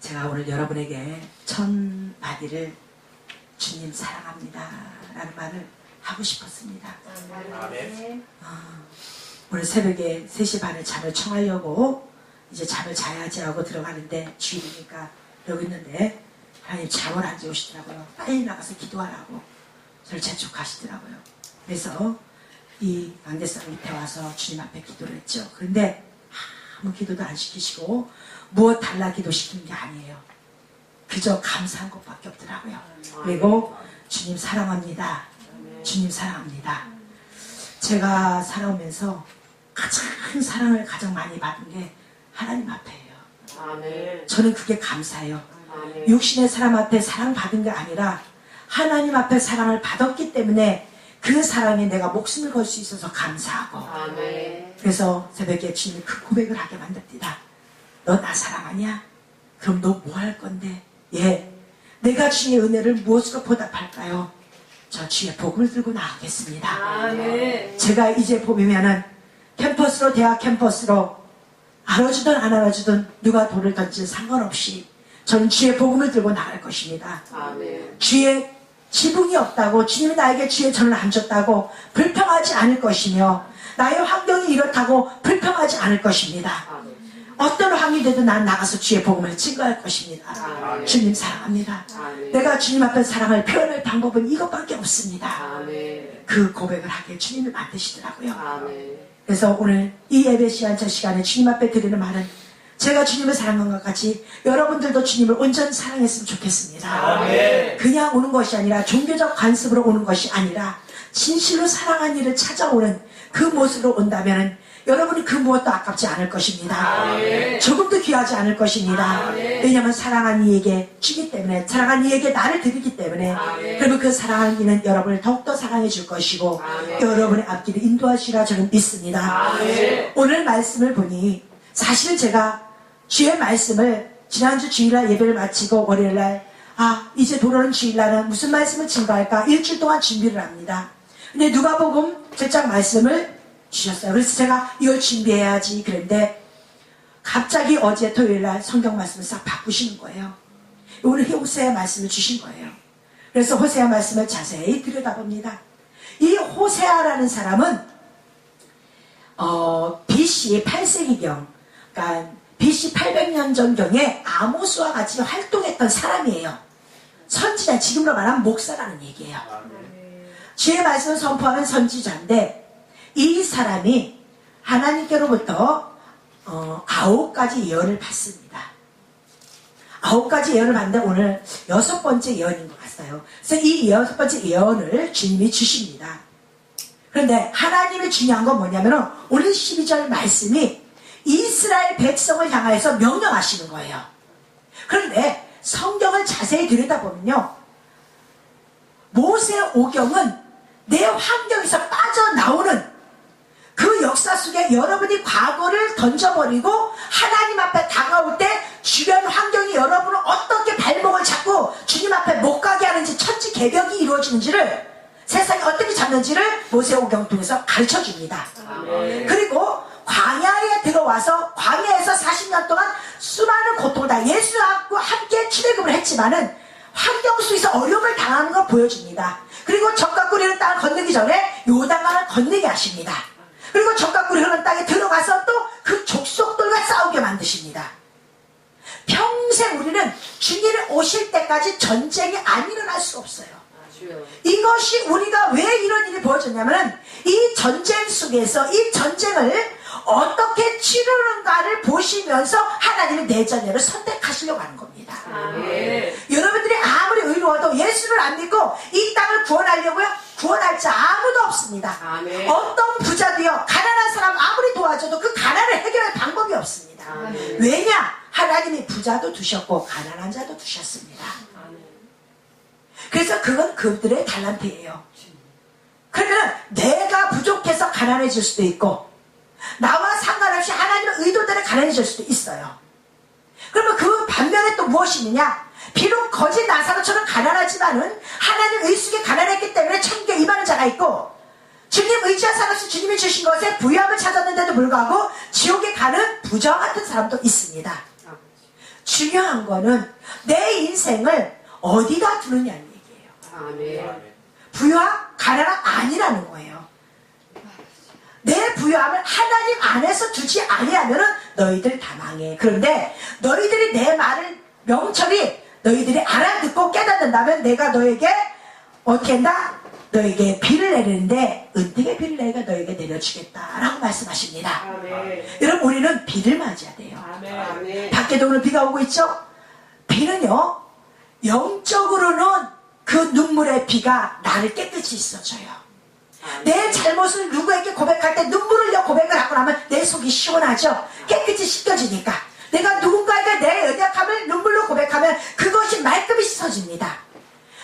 제가 오늘 여러분에게 천마디를 주님 사랑합니다 라는 말을 하고 싶었습니다. 아멘. 오늘 새벽에 3시 반에 잠을 청하려고 이제 잠을 자야지 하고 들어가는데 주일이니까 여기 있는데 하나님 잠을 안 재우시더라고요. 빨리 나가서 기도하라고 저를 재촉하시더라고요. 그래서 이 안개상 밑에 와서 주님 앞에 기도를 했죠. 그런데 아무 기도도 안 시키시고 무엇 달라 기도시키는 게 아니에요. 그저 감사한 것밖에 없더라고요. 그리고 주님 사랑합니다. 주님 사랑합니다. 제가 살아오면서 가장 사랑을 가장 많이 받은 게 하나님 앞에예요. 아멘. 저는 그게 감사해요. 아멘. 육신의 사람 앞에 사랑받은 게 아니라 하나님 앞에 사랑을 받았기 때문에 그 사랑에 내가 목숨을 걸 수 있어서 감사하고, 아멘. 그래서 새벽에 주님이 그 고백을 하게 만듭니다. 너 나 사랑하냐? 그럼 너 뭐 할 건데? 예, 내가 주의 은혜를 무엇으로 보답할까요? 저 주의 복음을 들고 나가겠습니다. 아멘. 제가 이제 보면은 캠퍼스로, 대학 캠퍼스로 알아주든 안 알아주든 누가 돌을 던지든 상관없이 저는 주의 복음을 들고 나갈 것입니다. 아멘. 주의 지붕이 없다고, 주님이 나에게 주의 전을 안 줬다고 불평하지 않을 것이며, 나의 환경이 이렇다고 불평하지 않을 것입니다. 아멘. 어떤 환경이 되든 난 나가서 주의 복음을 증거할 것입니다. 아멘. 주님 사랑합니다. 아멘. 내가 주님 앞에 사랑을 표현할 방법은 이것밖에 없습니다. 아멘. 그 고백을 하게 주님을 만드시더라고요. 아멘. 그래서 오늘 이 예배 시간 저 시간에 주님 앞에 드리는 말은, 제가 주님을 사랑한 것 같이 여러분들도 주님을 온전히 사랑했으면 좋겠습니다. 아멘. 그냥 오는 것이 아니라 종교적 관습으로 오는 것이 아니라 진실로 사랑한 이를 찾아오는 그 모습으로 온다면 여러분이 그 무엇도 아깝지 않을 것입니다. 아멘. 조금도 귀하지 않을 것입니다. 아멘. 왜냐하면 사랑한 이에게 주기 때문에, 사랑한 이에게 나를 드리기 때문에, 아멘. 그러면 그 사랑한 이는 여러분을 더욱더 사랑해 줄 것이고 아멘. 여러분의 앞길을 인도하시라 저는 믿습니다. 아멘. 오늘 말씀을 보니 사실 제가 주의 말씀을 지난주 주일날 예배를 마치고 월요일날 이제 돌아오는 주일날은 무슨 말씀을 증거할까 일주일 동안 준비를 합니다. 근데 누가복음 7장 말씀을 주셨어요. 그래서 제가 이걸 준비해야지 그런데 갑자기 어제 토요일날 성경 말씀을 싹 바꾸시는 거예요. 오늘 호세아 말씀을 주신 거예요. 그래서 호세아 말씀을 자세히 들여다봅니다. 이 호세아라는 사람은 BC 8세기경, 그러니까 BC 800년 전경에 아모스와 같이 활동했던 사람이에요. 선지자, 지금으로 말하면 목사라는 얘기예요. 주의 말씀을 선포하는 선지자인데, 이 사람이 하나님께로부터 9가지 예언을 받습니다. 9가지 예언을 받는데 오늘 6번째 예언인 것 같아요. 그래서 이 6번째 예언을 주님이 주십니다. 그런데 하나님이 중요한 건 뭐냐면 오늘 12절 말씀이 이스라엘 백성을 향하여서 명령하시는 거예요. 그런데 성경을 자세히 들여다보면요, 모세 오경은 내 환경에서 빠져나오는 그 역사 속에 여러분이 과거를 던져버리고 하나님 앞에 다가올 때 주변 환경이 여러분을 어떻게 발목을 잡고 주님 앞에 못 가게 하는지, 천지개벽이 이루어지는지를, 세상이 어떻게 잡는지를 모세오경 통해서 가르쳐줍니다. 그리고 광야에 들어와서 광야에서 40년 동안 수많은 고통을 다 예수와 함께 출애굽을 했지만은 환경 속에서 어려움을 당하는 걸 보여줍니다. 그리고 적과 꿀이 땅을 건너기 전에 요단강을 건너게 하십니다. 그리고 적과 꿀이 흐르는 땅에 들어가서 또 그 족속들과 싸우게 만드십니다. 평생 우리는 주님이 오실 때까지 전쟁이 안 일어날 수 없어요. 이것이 우리가 왜 이런 일이 벌어졌냐면 이 전쟁 속에서 이 전쟁을 어떻게 치르는가를 보시면서 하나님의 내전예를 선택하시려고 하는 겁니다. 여러분들이 아무리 의로워도 예수를 안 믿고 이 땅을 구원하려고요? 구원할 자 아무도 없습니다. 아멘. 어떤 부자도요, 가난한 사람 아무리 도와줘도 그 가난을 해결할 방법이 없습니다. 아멘. 왜냐? 하나님이 부자도 두셨고 가난한 자도 두셨습니다. 그래서 그건 그들의 달란트예요. 그러면 내가 부족해서 가난해질 수도 있고 나와 상관없이 하나님의 의도대로 가난해질 수도 있어요. 그러면 그 반면에 또 무엇이 있느냐? 비록 거짓 나사로처럼 가난하지만은 하나님 의숙에 가난했기 때문에 천국에 임하는 자가 있고, 주님 의지한 상관없이 주님이 주신 것에 부유함을 찾았는데도 불구하고 지옥에 가는 부자와 같은 사람도 있습니다. 중요한 거는 내 인생을 어디다 두느냐는 얘기예요. 아멘. 부유함, 가난함 아니라는 거예요. 내 부유함을 하나님 안에서 두지 아니하면은 너희들 다 망해. 그런데 너희들이 내 말을 명철히 너희들이 알아듣고 깨닫는다면 내가 너에게 어떻게 한다? 너에게 비를 내리는데 은택의 비를 내가 너에게 내려주겠다라고 말씀하십니다. 아멘. 여러분 우리는 비를 맞이해야 돼요. 아멘. 밖에도 오늘 비가 오고 있죠? 비는요 영적으로는 그 눈물의 비가 나를 깨끗이 씻어줘요. 내 잘못을 누구에게 고백할 때 눈물을 흘려 고백을 하고 나면 내 속이 시원하죠. 깨끗이 씻겨지니까. 내가 누군가에게 내 연약함을 눈물로 고백하면 그것이 말끔히 씻어집니다.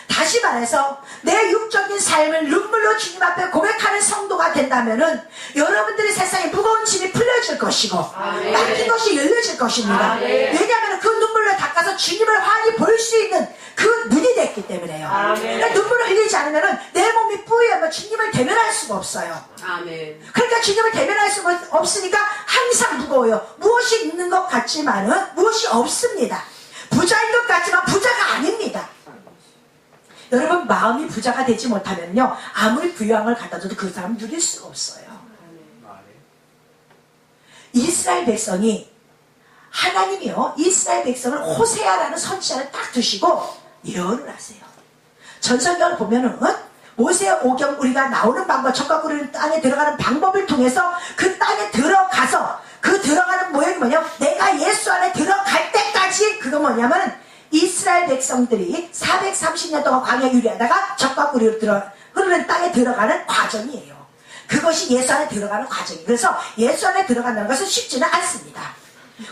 다시 말해서 내 육적인 삶을 눈물로 주님 앞에 고백하는 성도가 된다면은 여러분들의 세상에 무거운 짐이 풀려질 것이고 아멘. 막힌 것이 열려질 것입니다. 아멘. 왜냐하면 그 눈물로 닦아서 주님을 환히 볼 수 있는 그 눈이 됐기 때문에요. 아멘. 그러니까 눈물을 흘리지 않으면은 내 몸이 뿌이하면 주님을 대면할 수가 없어요. 아멘. 그러니까 주님을 대면할 수가 없으니까 항상 무거워요. 무엇이 있는 것 같지만은 무엇이 없습니다. 부자인 것 같지만 부자가 아닙니다. 여러분 마음이 부자가 되지 못하면요 아무리 부유함을 갖다 줘도 그 사람은 누릴 수가 없어요. 이스라엘 백성이 하나님이요 이스라엘 백성을 호세아라는 선지자를 딱 두시고 예언을 하세요. 전성경을 보면은 모세 오경 우리가 나오는 방법 적과 꾸리는 땅에 들어가는 방법을 통해서 그 땅에 들어가서 그 들어가는 모양이 뭐냐면 내가 예수 안에 들어갈 때까지 그거 뭐냐면 이스라엘 백성들이 430년 동안 광야 유리하다가 적과 꾸리로 흐르는 땅에 들어가는 과정이에요. 그것이 예수 안에 들어가는 과정이에요. 그래서 예수 안에 들어간다는 것은 쉽지는 않습니다.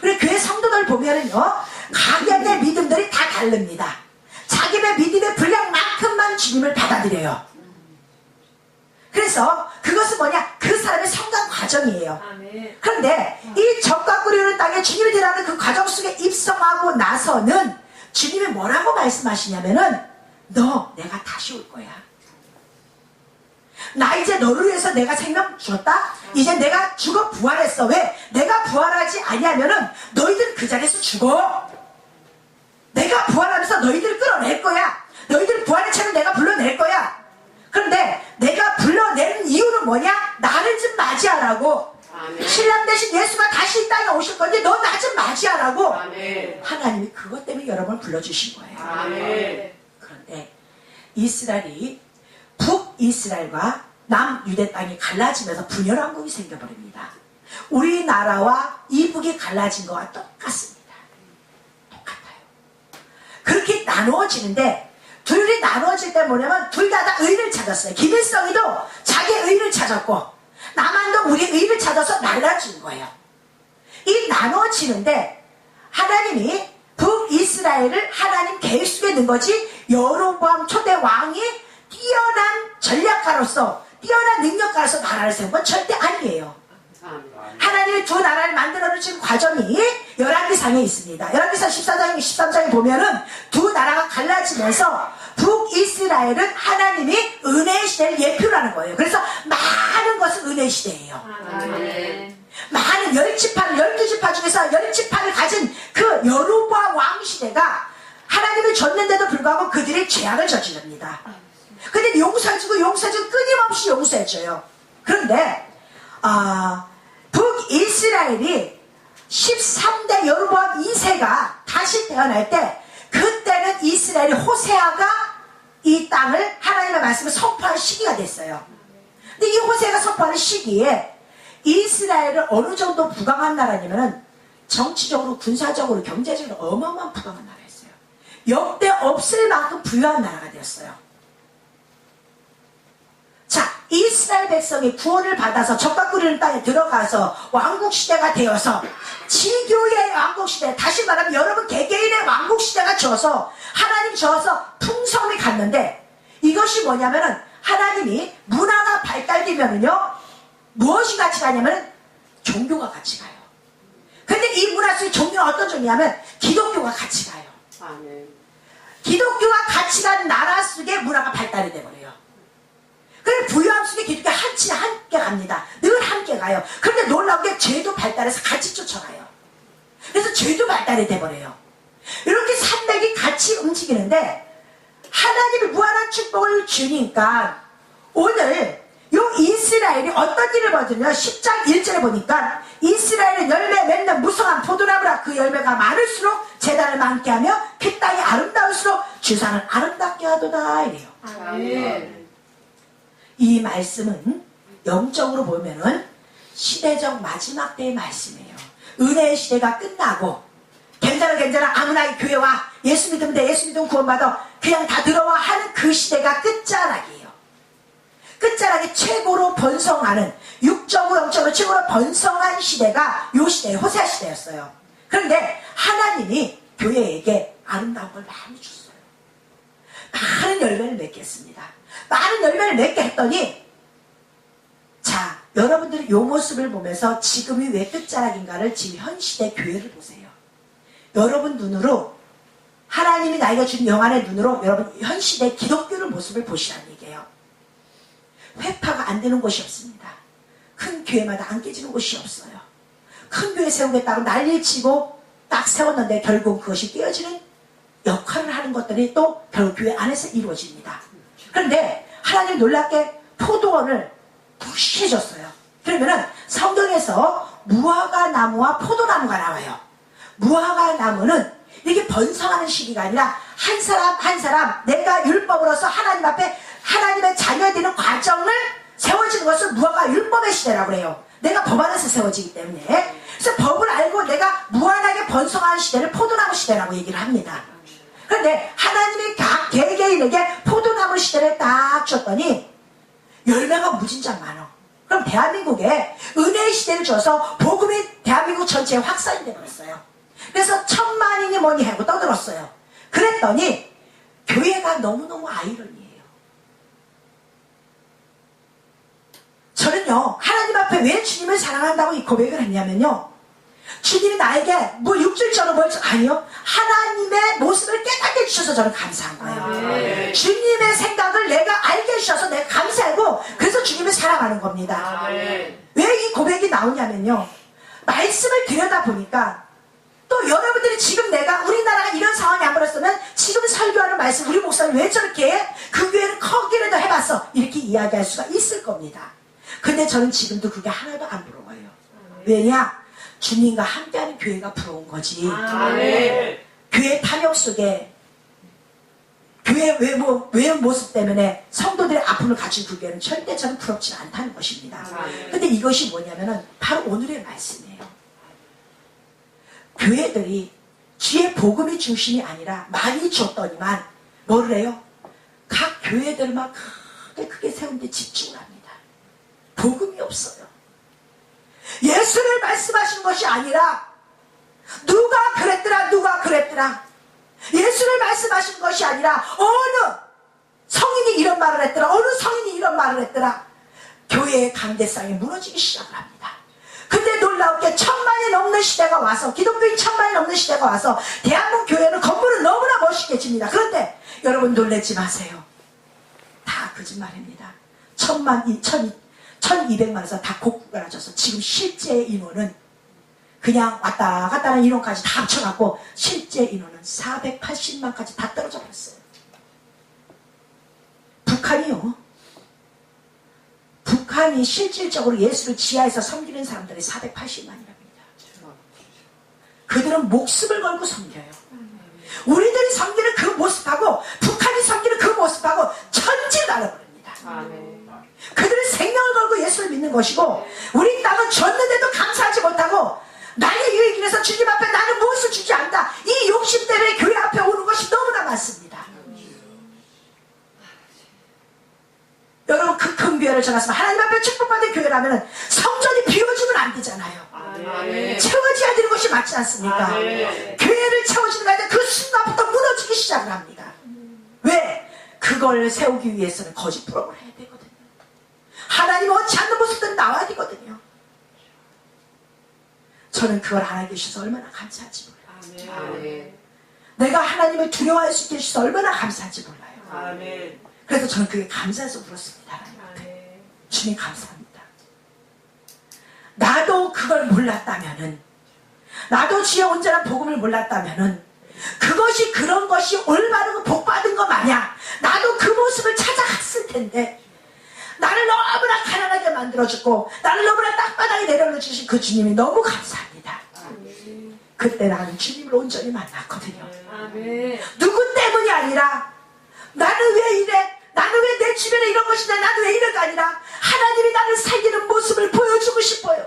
우리 교회 성도들 보면은요 각양의 믿음들이 다 다릅니다. 자기의 믿음의 분량만큼만 주님을 받아들여요. 그래서 그것은 뭐냐 그 사람의 성장 과정이에요. 그런데 이 적과 꾸리는 땅에 주님이 들어가는 그 과정 속에 입성하고 나서는 주님이 뭐라고 말씀하시냐면은 너 내가 다시 올 거야. 나 이제 너를 위해서 내가 생명 주었다. 이제 내가 죽어 부활했어. 왜? 내가 부활하지 아니하면은 너희들 그 자리에서 죽어. 내가 부활하면서 너희들 끌어낼 거야. 너희들 부활의 채는 내가 불러낼 거야. 그런데 내가 불러내는 이유는 뭐냐? 나를 좀 맞이하라고. 아멘. 신랑 대신 예수가 다시 이 땅에 오실 건데 너 나 좀 맞이하라고. 아멘. 하나님이 그것 때문에 여러분을 불러주신 거예요. 아멘. 그런데 이스라엘이 북이스라엘과 남유대 땅이 갈라지면서 분열왕국이 생겨버립니다. 우리나라와 이북이 갈라진 거와 똑같습니다. 똑같아요. 그렇게 나누어지는데 둘이 나누어질 때 뭐냐면 둘 다 의를 찾았어요. 김일성이도 자기의 의를 찾았고 남한도 우리 의를 찾아서 날라준 거예요. 이 나눠지는데 하나님이 북이스라엘을 하나님 계획 속에 넣은 거지 여로보암 초대 왕이 뛰어난 전략가로서 뛰어난 능력가로서 나라를 세운 건 절대 아니에요. 하나님이 두 나라를 만들어주신 과정이 열왕기상에 있습니다. 열왕기상 14장 13장에 보면은 두 나라가 갈라지면서 북이스라엘은 하나님이 은혜의 시대를 예표로 하는 거예요. 그래서 많은 것은 은혜의 시대예요. 아멘. 많은 10지파, 12지파 중에서 10지파를 가진 그 여로보암 왕 시대가 하나님을 줬는데도 불구하고 그들이 죄악을 저지릅니다. 근데 용서해주고 끊임없이 용서해줘요. 그런데 북이스라엘이 13대 여로보암 2세가 다시 태어날 때 그때는 이스라엘이 호세아가 이 땅을 하나님의 말씀을 선포할 시기가 됐어요. 근데 이 호세아가 선포하는 시기에 이스라엘을 어느 정도 부강한 나라냐면은 정치적으로 군사적으로 경제적으로 어마어마한 부강한 나라였어요. 역대 없을 만큼 부유한 나라가 되었어요. 자, 이스라엘 백성이 구원을 받아서 적과 꾸리는 땅에 들어가서 왕국시대가 되어서 지교의 왕국시대, 다시 말하면 여러분 개개인의 왕국시대가 져서 하나님 저어서 풍성이 갔는데 이것이 뭐냐면은 하나님이 문화가 발달되면은요 무엇이 같이 가냐면은 종교가 같이 가요. 근데 이 문화 속에 종교는 어떤 종교냐면 기독교가 같이 가요. 아멘. 기독교가 같이 가는 나라 속에 문화가 발달이 돼버려요. 그래서 부유함 속에 기독교가 함께 갑니다. 늘 함께 가요. 그런데 놀라운 게 죄도 발달해서 같이 쫓아가요. 그래서 죄도 발달이 돼버려요. 이렇게 산맥이 같이 움직이는데 하나님이 무한한 축복을 주니까 오늘 요 이스라엘이 어떤 일을 벌였냐 10장 1절에 보니까 이스라엘은 열매 맺는 무성한 포도나무라 그 열매가 많을수록 제단을 많게 하며 그 땅이 아름다울수록 주산을 아름답게 하도다 이래요. 아멘. 이 말씀은 영적으로 보면은 시대적 마지막 때의 말씀이에요. 은혜의 시대가 끝나고 괜찮아 아무나 이 교회와 예수 믿으면 돼 예수 믿으면 구원받아 그냥 다 들어와 하는 그 시대가 끝자락이에요. 끝자락이 최고로 번성하는 육적으로 영적으로 최고로 번성한 시대가 요 시대 호세아 시대였어요. 그런데 하나님이 교회에게 아름다운 걸 많이 줬어요. 많은 열매를 맺겠습니다. 많은 열매를 맺게 했더니 자 여러분들이 요 모습을 보면서 지금이 왜 끝자락인가를 지금 현 시대 교회를 보세요. 여러분 눈으로 하나님이 나에게 준 영안의 눈으로 여러분 현 시대 기독교의 모습을 보시라는 얘기예요. 회파가 안 되는 곳이 없습니다. 큰 교회마다 안 깨지는 곳이 없어요. 큰 교회 세우겠다고 난리치고 딱 세웠는데 결국 그것이 깨어지는 역할을 하는 것들이 또 결국 교회 안에서 이루어집니다. 그런데 하나님 놀랍게 포도원을 부시해줬어요. 그러면은 성경에서 무화과 나무와 포도나무가 나와요. 무화과 나무는 이렇게 번성하는 시기가 아니라 한 사람 한 사람 내가 율법으로서 하나님 앞에 하나님의 자녀가 되는 과정을 세워지는 것을 무화과 율법의 시대라고 해요. 내가 법 안에서 세워지기 때문에. 그래서 법을 알고 내가 무한하게 번성하는 시대를 포도나무 시대라고 얘기를 합니다. 그런데 하나님이 각 개개인에게 포도나무 시대를 딱 줬더니 열매가 무진장 많아. 그럼 대한민국에 은혜의 시대를 줘서 복음이 대한민국 전체에 확산이 되어버렸어요. 그래서 1000만인이 뭐니 하고 떠들었어요. 그랬더니 교회가 너무너무 아이러니해요. 저는요 하나님 앞에 왜 주님을 사랑한다고 이 고백을 했냐면요 주님이 나에게 뭐 육질적으로 뭘 아니요 하나님의 모습을 깨닫게 해주셔서 저는 감사한 거예요. 주님의 생각을 내가 알게 해주셔서 내가 감사하고 그래서 주님을 사랑하는 겁니다. 왜 이 고백이 나오냐면요 말씀을 들여다보니까 또 여러분들이 지금 내가 우리나라가 이런 상황이 안 벌었으면 지금 설교하는 말씀 우리 목사님 왜 저렇게 해? 그 교회는 커기라도 해봤어 이렇게 이야기할 수가 있을 겁니다. 근데 저는 지금도 그게 하나도 안 부러워요. 왜냐? 주님과 함께하는 교회가 부러운 거지. 교회 탐욕 속에 교회 외모 모습 때문에 성도들의 아픔을 가진 그 교회는 절대 저는 부럽지 않다는 것입니다. 근데 이것이 뭐냐면은 바로 오늘의 말씀이에요. 교회들이 주의 복음이 중심이 아니라 많이 줬더니만 뭐를 해요? 각 교회들만 크게 세운 데 집중을 합니다. 복음이 없어요. 예수를 말씀하신 것이 아니라 누가 그랬더라 예수를 말씀하신 것이 아니라 어느 성인이 이런 말을 했더라 어느 성인이 이런 말을 했더라 교회의 강대상이 무너지기 시작을 합니다. 근데 놀라운게 1000만이 넘는 시대가 와서 기독교인 1000만이 넘는 시대가 와서 대한민국 교회는 건물은 너무나 멋있게 집니다. 그런데 여러분 놀라지 마세요. 다 거짓말입니다. 1200만에서 다 곡구가라져서 지금 실제 인원은 그냥 왔다 갔다 하는 인원까지 다 합쳐갖고 실제 인원은 480만까지 다 떨어져 버렸어요. 북한이 실질적으로 예수를 지하에서 섬기는 사람들이 480만이랍니다. 그들은 목숨을 걸고 섬겨요. 우리들이 섬기는 그 모습하고 북한이 섬기는 그 모습하고 천지를 달라버립니다. 그들은 생명을 걸고 예수를 믿는 것이고 우리 땅은 줬는데도 감사하지 못하고 나의 유익을 위해서 주님 앞에 나는 무엇을 주지 않다. 이 욕심 때문에 교회 앞에 오는 것이 너무나 많습니다. 여러분 그 큰 교회를 전했으면 하나님 앞에 축복받은 교회라면 성전이 비워지면 안 되잖아요. 채워져야 되는 것이 맞지 않습니까? 교회를 채워지는 가운데 그 순간부터 무너지기 시작을 합니다. 왜? 그걸 세우기 위해서는 거짓 부러움을 해야 되거든요. 하나님 원치 않는 모습들은 나와야 되거든요. 저는 그걸 하나님 계셔서 얼마나 감사한지 몰라요. 내가 하나님을 두려워할 수 있게 해주셔서 얼마나 감사한지 몰라요. 그래서 저는 그게 감사해서 울었습니다. 하나님한테. 주님 감사합니다. 나도 그걸 몰랐다면은 나도 주의 온전한 복음을 몰랐다면은 그것이 그런 것이 올바르고 복받은 것 마냥 나도 그 모습을 찾아갔을 텐데 나를 너무나 가난하게 만들어주고 나를 너무나 땅바닥에 내려놓으신 그 주님이 너무 감사합니다. 그때 나는 주님을 온전히 만났거든요. 아멘. 누구 때문이 아니라 나는 왜 이래? 나는 왜 내 주변에 이런 것이냐? 나는 왜 이래가 아니라 하나님이 나를 살리는 모습을 보여주고 싶어요.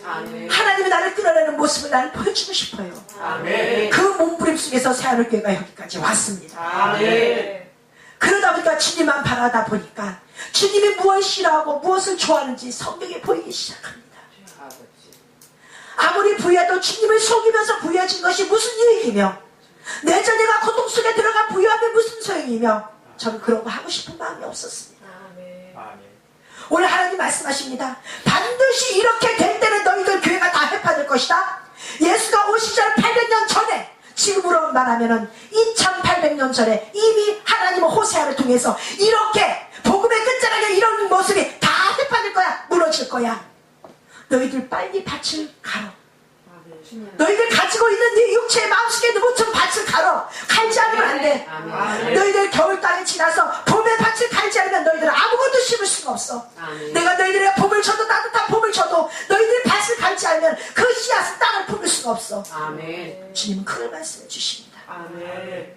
아멘. 하나님이 나를 끌어내는 모습을 나를 보여주고 싶어요. 아멘. 그 몸부림 속에서 새하늘교회가 여기까지 왔습니다. 아멘. 그러다 보니까 주님만 바라다 보니까 주님이 무엇을 싫어하고 무엇을 좋아하는지 성경에 보이기 시작합니다. 아무리 부여도 주님을 속이면서 부여진 것이 무슨 유익이며 내전 내가 고통 속에 들어가 부여하면 무슨 소용이며 저는 그런 거 하고 싶은 마음이 없었습니다. 아멘. 오늘 하나님 말씀하십니다. 반드시 이렇게 될 때는 너희들 교회가 다 해파될 것이다. 예수가 오시기 전 800년 전에 지금으로 말하면은 2800년 전에 이미 하나님은 호세아를 통해서 이렇게 복음의 끝자락에 이런 모습이 다 해파될 거야. 무너질 거야. 너희들 빨리 밭을 갈어. 너희들 가지고 있는 네 육체의 마음속에 묻힌 밭을 갈어. 갈지 않으면 안 돼. 아멘. 너희들 겨울 땅에 지나서 봄의 밭을 갈지 않으면 너희들은 아무것도 심을 수가 없어. 아멘. 내가 너희들의 봄을 쳐도 따뜻한 봄을 쳐도 너희들이 밭을 갈지 않으면 그 씨앗은 땅을 품을 수가 없어. 아멘. 주님은 그걸 말씀해 주십니다. 아멘.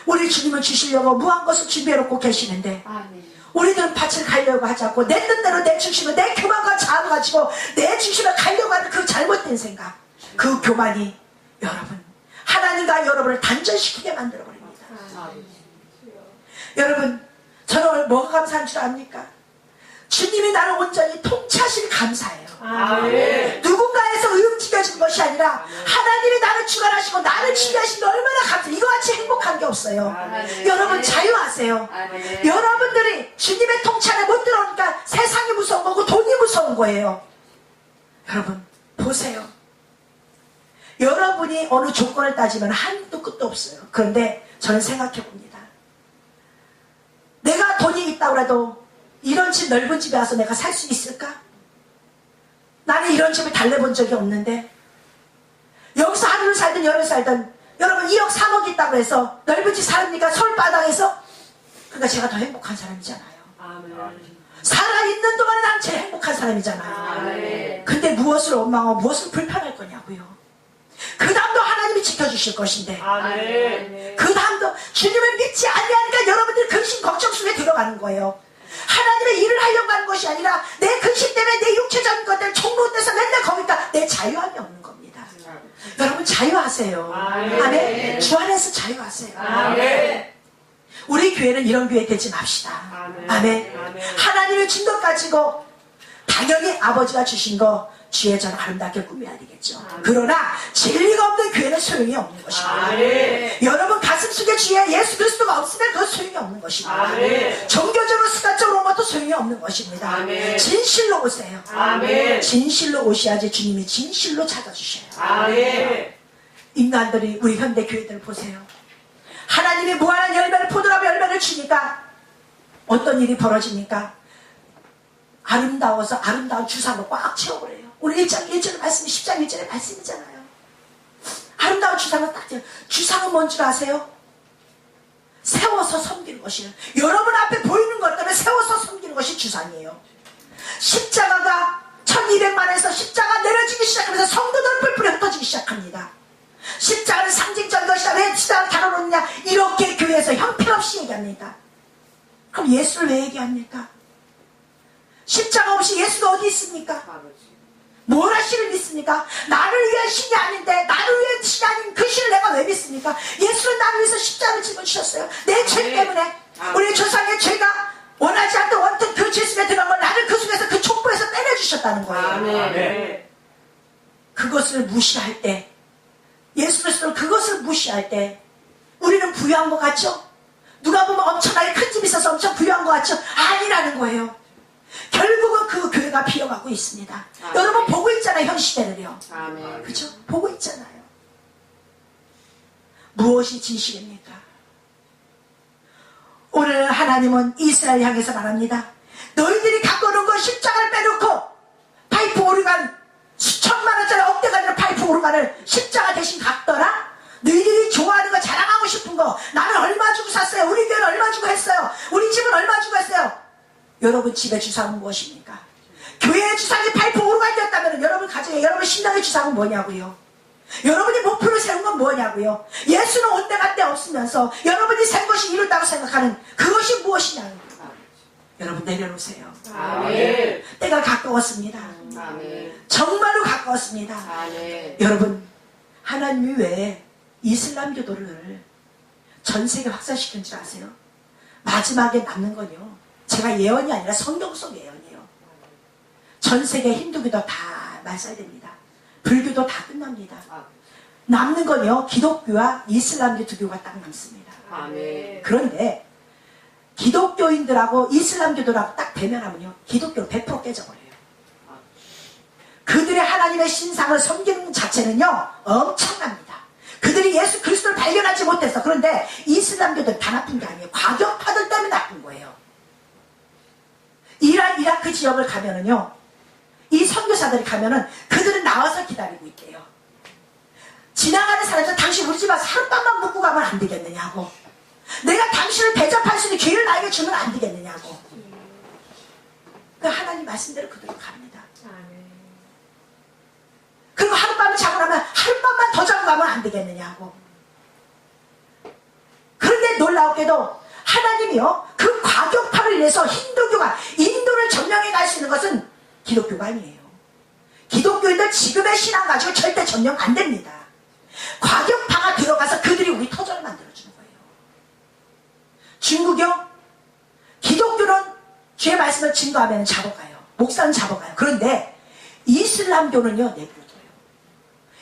우리 주님은 주시려고 무한 것을 준비해놓고 계시는데 아멘. 우리들은 밭을 가려고 하지 않고 내 뜻대로 내 중심을 내 교만과 자아를 가지고 내 중심을 가려고 하는 그 잘못된 생각, 그 교만이 여러분 하나님과 여러분을 단절시키게 만들어버립니다. 여러분 저는 오늘 뭐가 감사한 줄 압니까? 주님이 나를 온전히 통치하신 감사예요. 아멘. 누군가에서 움직여진 것이 아니라 하나님이 나를 주관하시고 나를 지배하신 게 얼마나 감사해요. 이거 같이 행복한 게 없어요. 아멘. 여러분 자유하세요. 아멘. 여러분들이 주님의 통치 안에 못 들어오니까 세상이 무서운 거고 돈이 무서운 거예요. 여러분 보세요. 여러분이 어느 조건을 따지면 한도 끝도 없어요. 그런데 저는 생각해 봅니다. 내가 돈이 있다고 해도 이런 집 넓은 집에 와서 내가 살 수 있을까? 나는 이런 집을 달래본 적이 없는데 여기서 하루를 살든 열흘 살든 여러분 2억 3억 있다고 해서 넓은 집 삽니까? 서울 바닥에서? 그러니까 제가 더 행복한 사람이잖아요. 아멘. 살아있는 동안에 난 제일 행복한 사람이잖아요. 아멘. 근데 무엇을 원망하고 무엇을 불편할 거냐고요. 그 다음도 하나님이 지켜주실 것인데 아멘. 그 다음도 주님을 믿지 아니하니까 여러분들이 근심 걱정 속에 들어가는 거예요. 하나님의 일을 하려고 하는 것이 아니라 내 근심 때문에 내 육체적인 것들 총론돼서 맨날 거기니까 내 자유함이 없는 겁니다. 여러분 자유하세요. 아멘. 아멘. 주 안에서 자유하세요. 아멘. 우리 교회는 이런 교회 되지 맙시다. 아멘. 아멘. 아멘. 하나님을 준 것 가지고 당연히 아버지가 주신 거 주의 전 아름답게 꾸며야 되겠죠. 그러나 진리가 없는 교회는 소용이 없는 것입니다. 아멘. 여러분 가슴속에 주의 예수 그리스도가 없으면 그건 소용이 없는 것입니다. 아멘. 종교적으로 습관적으로 온 것도 소용이 없는 것입니다. 아멘. 진실로 오세요. 아멘. 진실로 오셔야지 주님이 진실로 찾아주셔요. 아멘. 인간들이 우리 현대 교회들 보세요. 하나님이 무한한 열매를 포도나무 열매를 주니까 어떤 일이 벌어지니까 아름다워서 아름다운 주상으로 꽉 채워버려요. 오늘 1장 1절의 말씀이 10장 1절의 말씀이잖아요. 아름다운 주상은 딱 주상은 뭔 줄 아세요? 세워서 섬기는 것이에요. 여러분 앞에 보이는 것 때문에 세워서 섬기는 것이 주상이에요. 십자가가 1200만에서 십자가 내려지기 시작하면서 성도들 뿔뿔이 흩어지기 시작합니다. 십자가는 상징적인 것이다. 왜 십자가를 다뤄놓느냐? 이렇게 교회에서 형편없이 얘기합니다. 그럼 예수를 왜 얘기합니까? 십자가 없이 예수가 어디 있습니까? 뭘 하시를 믿습니까? 나를 위한 신이 아닌데 나를 위한 신이 아닌 그 신을 내가 왜 믿습니까? 예수는 나를 위해서 십자가를 집어주셨어요. 내 죄 때문에 우리 조상의 죄가 원하지 않던 원통 그 죄 속에 들어간 걸 나를 그 속에서 그 촛불에서 빼내주셨다는 거예요. 아멘. 그것을 무시할 때 예수 그리스도를 그것을 무시할 때 우리는 부유한 것 같죠? 누가 보면 엄청나게 큰 집이 있어서 엄청 부유한 것 같죠? 아니라는 거예요. 결국은 그 교회가 비어가고 있습니다. 아멘. 여러분 보고 있잖아요. 현 시대를요. 아멘. 그렇죠? 보고 있잖아요. 무엇이 진실입니까? 오늘 하나님은 이스라엘 향해서 말합니다. 너희들이 갖고 오는 건 십자가를 빼놓고 파이프 오르간 수천만 원짜리 억대가 되는 파이프 오르간을 십자가 대신 갖더라. 너희들이 좋아 거, 나는 얼마 주고 샀어요, 우리 교회는 얼마 주고 했어요, 우리 집은 얼마 주고 했어요. 여러분 집의 주상은 무엇입니까? 교회의 주상이 8% 오르가되었다면 여러분 가정에, 여러분 신앙의 주상은 뭐냐고요? 여러분이 목표를 세운 건 뭐냐고요? 예수는 온데 간데 없으면서 여러분이 생 것이 이룬다고 생각하는 그것이 무엇이냐고요? 여러분 내려놓으세요. 아멘. 때가 가까웠습니다. 아멘. 정말로 가까웠습니다. 아멘. 여러분, 하나님이 왜 이슬람교도를 전 세계 확산시킨 줄 아세요? 마지막에 남는 건요, 제가 예언이 아니라 성경 속 예언이에요. 전 세계 힌두교도 다 말살됩니다. 불교도 다 끝납니다. 남는 건요, 기독교와 이슬람교 두 교가 딱 남습니다. 아멘. 그런데 기독교인들하고 이슬람교도라고 딱 대면하면요, 기독교는 100% 깨져버려요. 그들의 하나님의 신상을 섬기는 자체는요 엄청납니다. 그들이 예수 그리스도를 발견하지 못했어. 그런데 이슬람교들은 다 나쁜 게 아니에요. 과격파들 때문에 나쁜 거예요. 이란 이라크 지역을 가면은요, 이 선교사들이 가면은 그들은 나와서 기다리고 있대요. 지나가는 사람들, 당신 우리 집 와서 하룻밤만 묵고 가면 안 되겠느냐고, 내가 당신을 대접할 수 있는 기회를 나에게 주면 안 되겠느냐고. 그 하나님 말씀대로 그들은 갑니다. 그리고 하룻밤을 자고 나면 하룻밤만 더 자고 가면 안 되겠느냐고. 그런데 놀라웠게도 하나님이요, 그 과격파를 인해서 힌두교가 인도를 점령해 갈 수 있는 것은 기독교가 아니에요. 기독교인들 지금의 신앙 가지고 절대 점령 안 됩니다. 과격파가 들어가서 그들이 우리 터전을 만들어주는 거예요. 중국요, 기독교는 주의 말씀을 증거하면 잡아가요. 목사는 잡아가요. 그런데 이슬람교는요, 내버려둬요.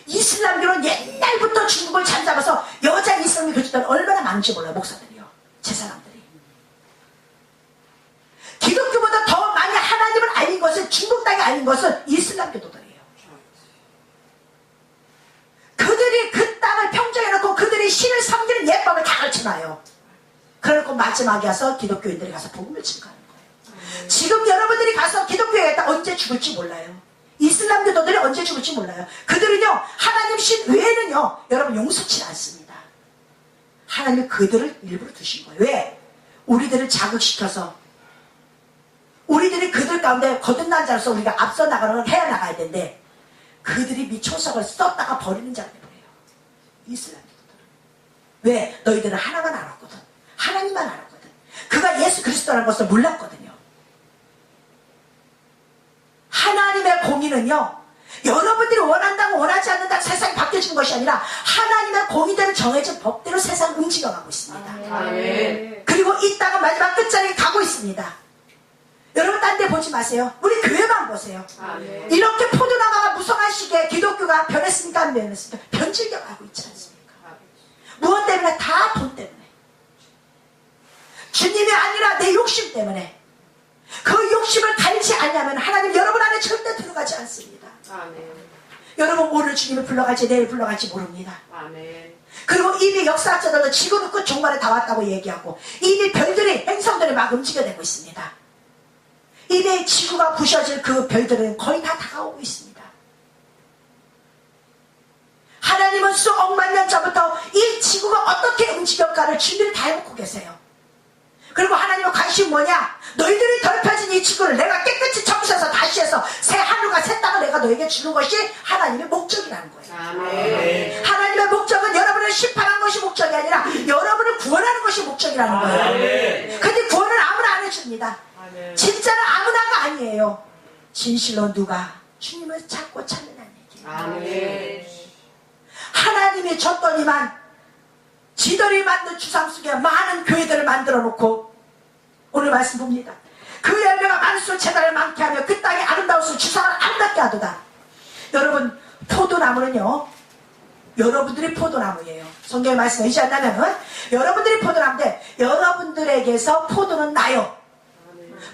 이슬람교는 옛날부터 중국을 잠잡아서 여자 이슬람교 교주들 얼마나 많은지 몰라요. 목사들이요, 제 사람들이. 기독교보다 더 많이 하나님을 알린 것은, 중국 땅에 알린 것은 이슬람교도들이에요. 그들이 그 땅을 평정해놓고 그들이 신을 섬기는 예법을 다 가르쳐놔요. 그래놓고 마지막에 와서 기독교인들이 가서 복음을 증거하는 거예요. 지금 여러분들이 가서 기독교에 갔다 언제 죽을지 몰라요. 이슬람교도들이 언제 죽을지 몰라요. 그들은요, 하나님 신 외에는요, 여러분 용서치 않습니다. 하나님이 그들을 일부러 두신 거예요. 왜? 우리들을 자극시켜서, 우리들이 그들 가운데 거듭난 자로서 우리가 앞서 나가는 걸 해야 나가야 되는데, 그들이 미초석을 썼다가 버리는 자가 되어요. 이슬람교도들은. 왜? 너희들은 하나만 알았거든. 하나님만 알았거든. 그가 예수 그리스도라는 것을 몰랐거든요. 하나님의 공의는요, 여러분들이 원한다고 원하지 않는다고 세상이 바뀌어지는 것이 아니라 하나님의 공의대로 정해진 법대로 세상을 움직여가고 있습니다. 아멘. 그리고 이 땅은 마지막 끝자리에 가고 있습니다. 여러분 딴 데 보지 마세요. 우리 교회만 보세요. 아멘. 이렇게 포도나무가 무성한 시기에 기독교가 변했습니까? 안 변했습니까? 변질겨 가고 있지 않습니까? 무엇 때문에? 다 돈 때문에. 주님이 아니라 내 욕심 때문에. 그 욕심을 달지 않냐면 하나님 여러분 안에 절대 들어가지 않습니다. 아멘. 여러분 오늘 주님을 불러갈지 내일 불러갈지 모릅니다. 아멘. 그리고 이미 역사학자들도 지구는 끝 종말에 다 왔다고 얘기하고, 이미 별들이, 행성들이 막 움직여내고 있습니다. 이미 지구가 부셔질 그 별들은 거의 다 다가오고 있습니다. 하나님은 수억만 년 전부터 이 지구가 어떻게 움직일까를 준비를 다 해놓고 계세요. 그리고 하나님의 관심이 뭐냐? 너희들이 더럽혀진 이 지구를 내가 깨끗이 청소해서 다시 해서 새 하늘과 새 땅을 내가 너에게 주는 것이 하나님의 목적이라는 거예요. 아멘. 하나님의 목적은 여러분을 심판하는 것이 목적이 아니라 여러분을 구원하는 것이 목적이라는 거예요. 아멘. 근데 구원을 아무나 안 해줍니다. 아멘. 진짜는 아무나가 아니에요. 진실로 누가 주님을 찾고 찾느냐는 얘기예요. 아멘. 하나님이 줬더니만 지들이 만든 주상 속에 많은 교회들을 만들어 놓고, 오늘 말씀 봅니다. 그 열매가 많을수록 재단을 많게 하며 그 땅이 아름다울수록 주상을 아름답게 하도다. 여러분, 포도나무는요, 여러분들이 포도나무예요. 성경의 말씀에 의지 않다면은 여러분들이 포도나무인데, 여러분들에게서 포도는 나요.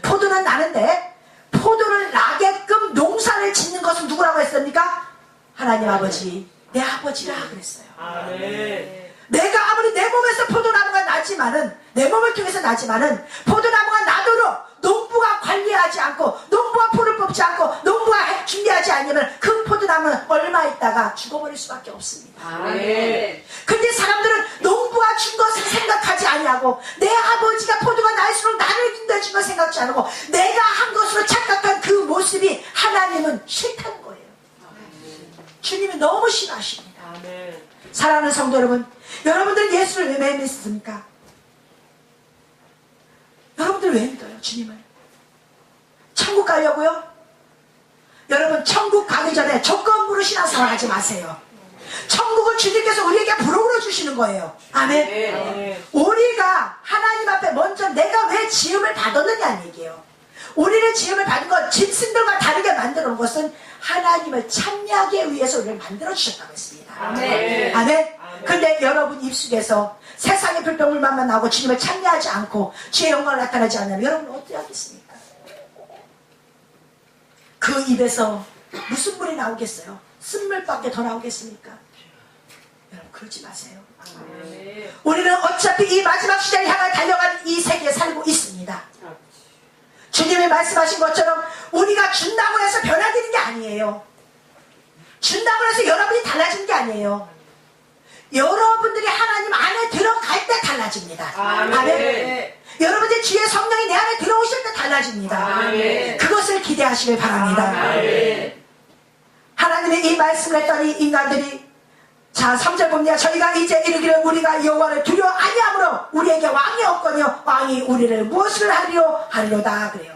포도는 나는데, 포도를 나게끔 농사를 짓는 것은 누구라고 했습니까? 하나님 아버지, 내 아버지라 그랬어요. 아멘. 내가 아무리 내 몸에서 포도나무가 나지만은, 내 몸을 통해서 나지만은, 포도나무가 나도록 농부가 관리하지 않고, 농부가 포를 뽑지 않고, 농부가 준비하지 않으면 그 포도나무는 얼마 있다가 죽어버릴 수밖에 없습니다. 아멘. 근데 사람들은 농부가 준 것을 않고 내 아버지가 포도가 날수록 나를 인도해준 걸 생각지 않고 내가 한 것으로 착각한 그 모습이 하나님은 싫다는 거예요. 주님이 너무 싫어하십니다. 아멘. 사랑하는 성도 여러분, 여러분들은 예수를 왜 믿습니까? 여러분들 왜 믿어요, 주님을? 천국 가려고요? 여러분, 천국 가기 전에 조건부로 신앙생활 하지 마세요. 천국은 주님께서 우리에게 불어넣어 주시는 거예요. 아멘. 네. 우리가 하나님 앞에 먼저 내가 왜 지음을 받았느냐는 얘기예요. 우리를 지음을 받은 건 짐승들과 다르게 만들어 놓은 것은 하나님을 찬미하기 위해서 우리를 만들어 주셨다고 했습니다. 아멘. 아멘. 근데 여러분 입술에서 세상의 불평불만만 나오고 주님을 찬미하지 않고 주의 영광을 나타나지 않으면 여러분 어떻게 하겠습니까? 그 입에서 무슨 물이 나오겠어요? 쓴물밖에 더 나오겠습니까? 여러분 그러지 마세요. 아멘. 우리는 어차피 이 마지막 시대를 향해 달려가는 이 세계에 살고 있습니다. 주님이 말씀하신 것처럼 우리가 준다고 해서 변화되는 게 아니에요. 준다고 해서 여러분이 달라지는 게 아니에요. 여러분들이 하나님 안에 들어갈 때 달라집니다. 아멘. 여러분들 주의 성령이 내 안에 들어오실 때 달라집니다. 아멘. 그것을 기대하시길 바랍니다. 아멘. 하나님의 이 말씀을 했더니 인간들이 자 3절 봅니다. 저희가 이제 이르기를 우리가 여호와를 두려워 아니하므로 우리에게 왕이 없거니와 왕이 우리를 무엇을 하리로다 그래요.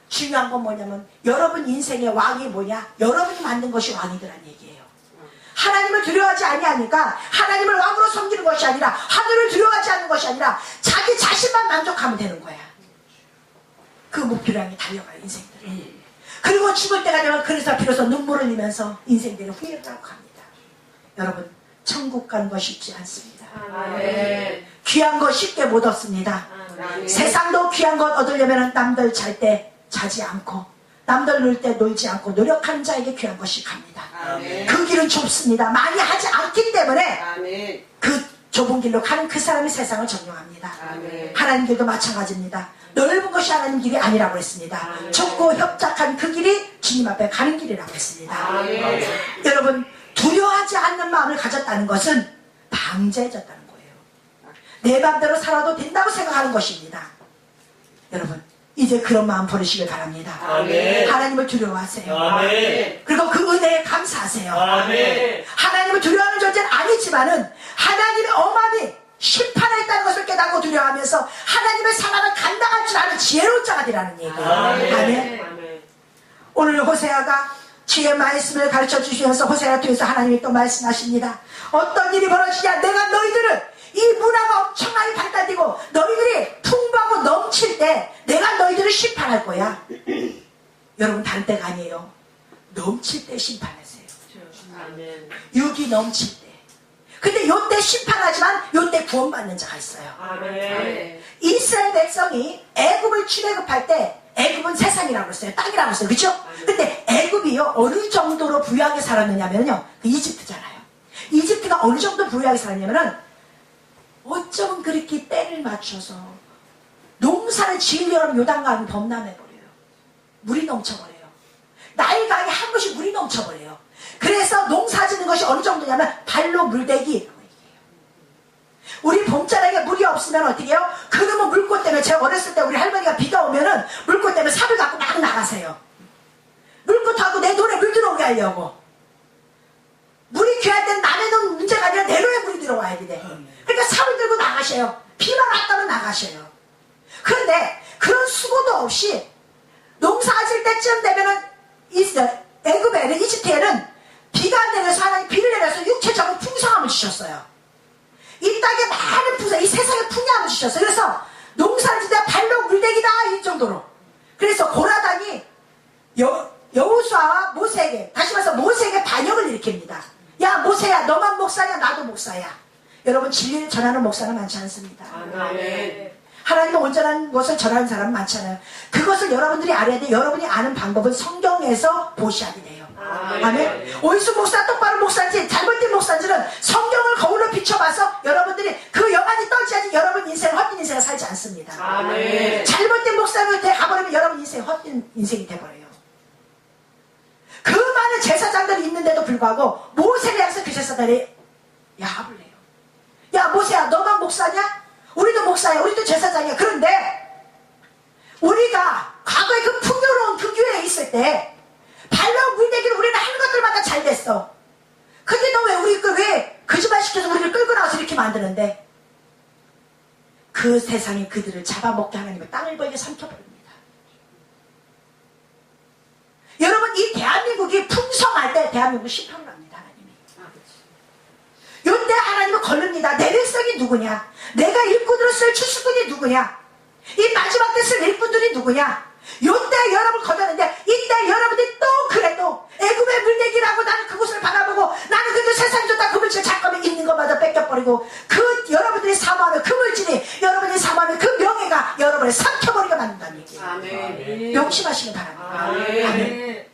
중요한 건 뭐냐면 여러분 인생의 왕이 뭐냐? 여러분이 만든 것이 왕이더란 얘기예요. 하나님을 두려워하지 아니하니까 하나님을 왕으로 섬기는 것이 아니라 하늘을 두려워하지 않는 것이 아니라 자기 자신만 만족하면 되는 거야. 그 목표를 향해 달려가요 인생들이. 그리고 죽을 때가 되면 그래서 비로소 눈물을 흘리면서 인생들이 후회를 하고 갑니다. 여러분 천국 가는 거 쉽지 않습니다. 아멘. 귀한 거 쉽게 못 얻습니다. 아멘. 세상도 귀한 것 얻으려면 남들 잘 때 자지 않고 남들 놀 때 놀지 않고 노력하는 자에게 귀한 것이 갑니다. 아멘. 그 길은 좁습니다. 많이 하지 않기 때문에 아멘. 그 좁은 길로 가는 그 사람이 세상을 점령합니다. 아멘. 하나님 길도 마찬가지입니다. 넓은 것이 하나님 길이 아니라고 했습니다. 아멘. 좁고 협착한 그 길이 주님 앞에 가는 길이라고 했습니다. 아멘. 여러분 두려워하지 않는 마음을 가졌다는 것은 방자해졌다는 거예요. 내 마음대로 살아도 된다고 생각하는 것입니다. 여러분 이제 그런 마음 버리시길 바랍니다. 아멘. 하나님을 두려워하세요. 아멘. 그리고 그 은혜에 감사하세요. 아멘. 하나님을 두려워하는 존재는 아니지만은 하나님의 엄함이 심판했다는 것을 깨닫고 두려워하면서 하나님의 사랑을 감당할 줄 아는 지혜로운 자가 되라는 얘기예요. 아멘. 아멘. 오늘 호세아가 주의 말씀을 가르쳐 주시면서 호세아를 통해서 하나님이 또 말씀하십니다. 어떤 일이 벌어지냐? 내가 너희들을 이 문화가 엄청나게 발달되고 너희들이 풍부하고 넘칠 때 내가 너희들을 심판할 거야. 여러분 다른 때가 아니에요. 넘칠 때 심판하세요. 아멘. 육이 넘칠 때. 근데 요때 심판하지만 요때 구원받는 자가 있어요. 아멘. 이스라엘 백성이 애굽을 출애굽할 때 애굽은 세상이라고 했어요. 땅이라고 했어요. 그렇죠? 근데 애굽이요 어느 정도로 부유하게 살았느냐면요 이집트잖아요. 이집트가 어느 정도 부유하게 살았냐면은 어쩌면 그렇게 때를 맞춰서 농사를 지으려면 요단강이 범람해버려요. 물이 넘쳐버려요. 나일강이 한 곳이 물이 넘쳐버려요. 그래서 농사 짓는 것이 어느 정도냐면 발로 물대기. 우리 봄자락에 물이 없으면 어떻게 해요? 그러면 물꽃 때문에 제가 어렸을 때 우리 할머니가 비가 오면은 물꽃 때문에 삽을 갖고 막 나가세요. 물꽃하고 내 돈에 물 들어오게 하려고. 물이 귀할 때는 남의 돈 문제가 아니라 내 돈에 물이 들어와야 돼. 그러니까 삽을 들고 나가셔요. 비만 왔다면 나가셔요. 그런데 그런 수고도 없이 농사 질 때쯤 되면은 애굽에는 이집트에는 비가 내려서 하나님 비를 내려서 육체적인 풍성함을 주셨어요. 이 땅에 많은 풍성, 이 세상에 풍요함을 주셨어요. 그래서 농사를 짓다 발로 물대기다 이 정도로. 그래서 고라당이 여호수아와 모세에게 다시 말해서 모세에게 반역을 일으킵니다. 야 모세야 너만 목사냐 나도 목사야. 여러분 진리를 전하는 목사는 많지 않습니다. 아멘. 하나님의 온전한 것을 전하는 사람은 많잖아요. 그것을 여러분들이 알아야 돼. 여러분이 아는 방법은 성경에서 보시하게 돼요. 아멘. 오이수 목사 똑바로 목사인지 잘못된 목사인지는 성경을 거울로 비춰봐서 여러분들이 그 여간이 떨지야지 여러분 인생 헛된 인생을 살지 않습니다. 아멘. 잘못된 목사한테 가버리면 여러분 인생 헛된 인생이 돼버려요. 그 많은 제사장들이 있는데도 불구하고 모세를 향해서 그 제사장들이 야합을 해요. 야 모세야 너만 목사냐? 우리도 목사야, 우리도 제사장이야. 그런데 우리가 과거에 그 풍요로운 그 교회에 있을 때 발로 물대기를 우리는 하는 것들마다 잘 됐어. 근데 너 왜 거짓말 시켜서 우리를 끌고 나와서 이렇게 만드는데, 그 세상에 그들을 잡아먹게 하나님은 땅을 벌게 삼켜버립니다. 여러분, 이 대한민국이 풍성할 때 대한민국 심판을 합니다. 하나님이. 요때 하나님은 걸릅니다. 내 백성이 누구냐, 내가 일꾼으로 쓸 추수꾼이 누구냐, 이 마지막 때 쓸 일꾼들이 누구냐. 요때 여러분을 거두는데, 이때 여러분들이 또 그래도 애굽의 물내기라고 나는 그곳을 바라보고 나는 근데 세상이 좋다 그 물질 잠깐만 있는 것마저 뺏겨버리고, 그 여러분들이 사모하는 그 물질이, 여러분이 사모하는 그 명예가 여러분을 삼켜버리게 만든다는 얘기예요. 아멘. 명심하시기 바랍니다. 아멘. 아멘.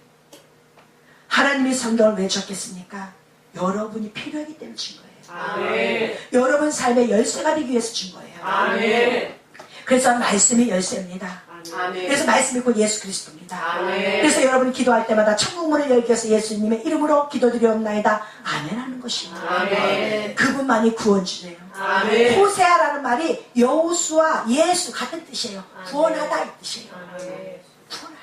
하나님이 성경을 왜 줬겠습니까? 여러분이 필요하기 때문에 준 거예요. 아멘. 여러분 삶의 열쇠가 되기 위해서 준 거예요. 아멘. 그래서 말씀이 열쇠입니다. 아멘. 그래서 말씀이 곧 예수 그리스도입니다. 아멘. 그래서 여러분이 기도할 때마다 천국 문을 열기 위해서 예수님의 이름으로 기도드리옵나이다. 아멘 하는 것입니다. 아멘. 그분만이 구원주세요. 아멘. 호세아라는 말이 여호수와 예수 같은 뜻이에요. 구원하다 이 뜻이에요. 아멘. 구원하다.